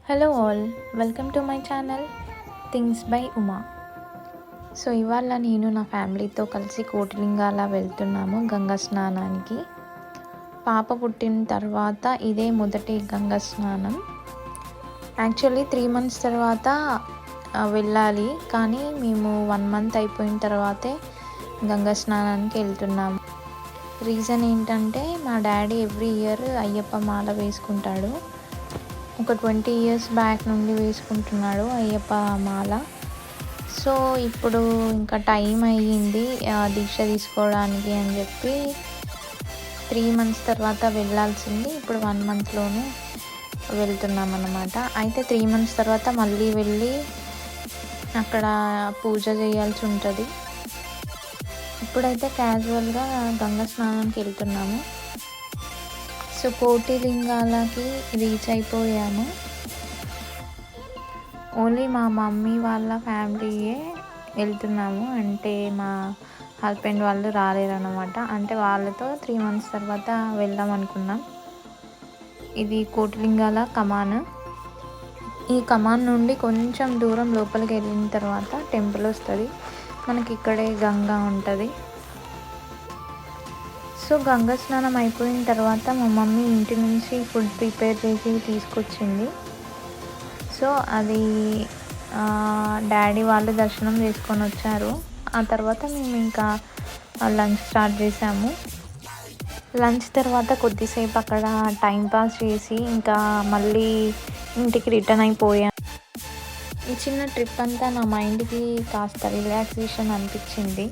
Hello all, welcome to my channel things by Uma. So ఇవాళ నేను నా ఫ్యామిలీతో కలిసి కోటిలింగాల వెళ్తున్నాము గంగా స్నానానికి. పాప పుట్టిన తర్వాత ఇదే మొదటి గంగా స్నానం. యాక్చువల్లీ 3 months తర్వాత వెళ్ళాలి, కానీ మేము 1 month అయిపోయిన తర్వాతే గంగా స్నానానికి వెళ్తున్నాము. రీజన్ ఏంటంటే మా డాడీ ఎవ్రీ ఇయర్ అయ్యప్ప మాల వేసుకుంటాడు. ఒక 20 years బ్యాక్ నుండి వేసుకుంటున్నాడు అయ్యప్ప మాల. సో ఇప్పుడు ఇంకా టైం అయ్యింది దీక్ష తీసుకోవడానికి అని చెప్పి 3 months తర్వాత వెళ్ళాల్సింది. ఇప్పుడు 1 monthలోనే వెళ్తున్నాం అన్నమాట. అయితే 3 months తర్వాత మళ్ళీ వెళ్ళి అక్కడ పూజ చేయాల్సి ఉంటుంది. ఇప్పుడైతే క్యాజువల్గా గంగా స్నానానికి వెళ్తున్నాము. సో కోటిలింగాలకి రీచ్ అయిపోయాము. ఓన్లీ మా మమ్మీ వాళ్ళ ఫ్యామిలీయే వెళ్తున్నాము, అంటే మా హస్బెండ్ వాళ్ళు రాలేరన్నమాట. అంటే వాళ్ళతో 3 months తర్వాత వెళ్దాం అనుకున్నాం. ఇది కోటిలింగాల కమాన్. ఈ కమాన్ నుండి కొంచెం దూరం లోపలికి వెళ్ళిన తర్వాత టెంపుల్ వస్తుంది. మనకి ఇక్కడే గంగా ఉంటుంది. సో గంగా స్నానం అయిపోయిన తర్వాత మా మమ్మీ ఇంటి నుంచి ఫుడ్ ప్రిపేర్ చేసి తీసుకొచ్చింది. సో అది డాడీ వాళ్ళు దర్శనం చేసుకొని వచ్చారు. ఆ తర్వాత మేము ఇంకా లంచ్ స్టార్ట్ చేసాము. లంచ్ తర్వాత కొద్దిసేపు అక్కడ టైం పాస్ చేసి ఇంకా మళ్ళీ ఇంటికి రిటర్న్ అయిపోయాం. ఈ చిన్న ట్రిప్ అంతా నా మైండ్కి కాస్త రిలాక్సేషన్ అనిపించింది.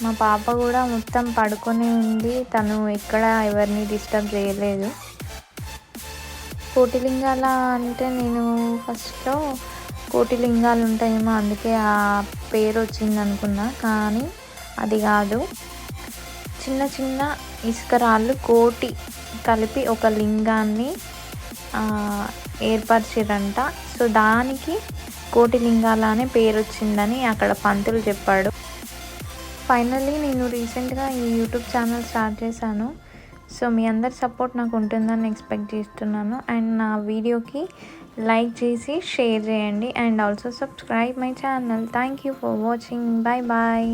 మా పాప కూడా మొత్తం పడుకొని ఉంది, తను ఎక్కడ ఎవరిని డిస్టర్బ్ చేయలేదు. కోటిలింగాల అంటే నేను ఫస్ట్లో కోటిలింగాలు ఉంటాయేమో అందుకే ఆ పేరు వచ్చింది అనుకున్నా, కానీ అది కాదు. చిన్న చిన్న ఇసుక రాళ్ళు కోటి కలిపి ఒక లింగాన్ని ఏర్పరిచిరంట. సో దానికి కోటిలింగాల అనే పేరు వచ్చిందని అక్కడ పంతులు చెప్పాడు. ఫైనల్లీ నేను రీసెంట్గా ఈ యూట్యూబ్ ఛానల్ స్టార్ట్ చేశాను. సో మీ అందరి సపోర్ట్ నాకు ఉంటుందని ఎక్స్పెక్ట్ చేస్తున్నాను. అండ్ నా వీడియోకి లైక్ చేసి షేర్ చేయండి and also subscribe my channel. Thank you for watching. Bye bye.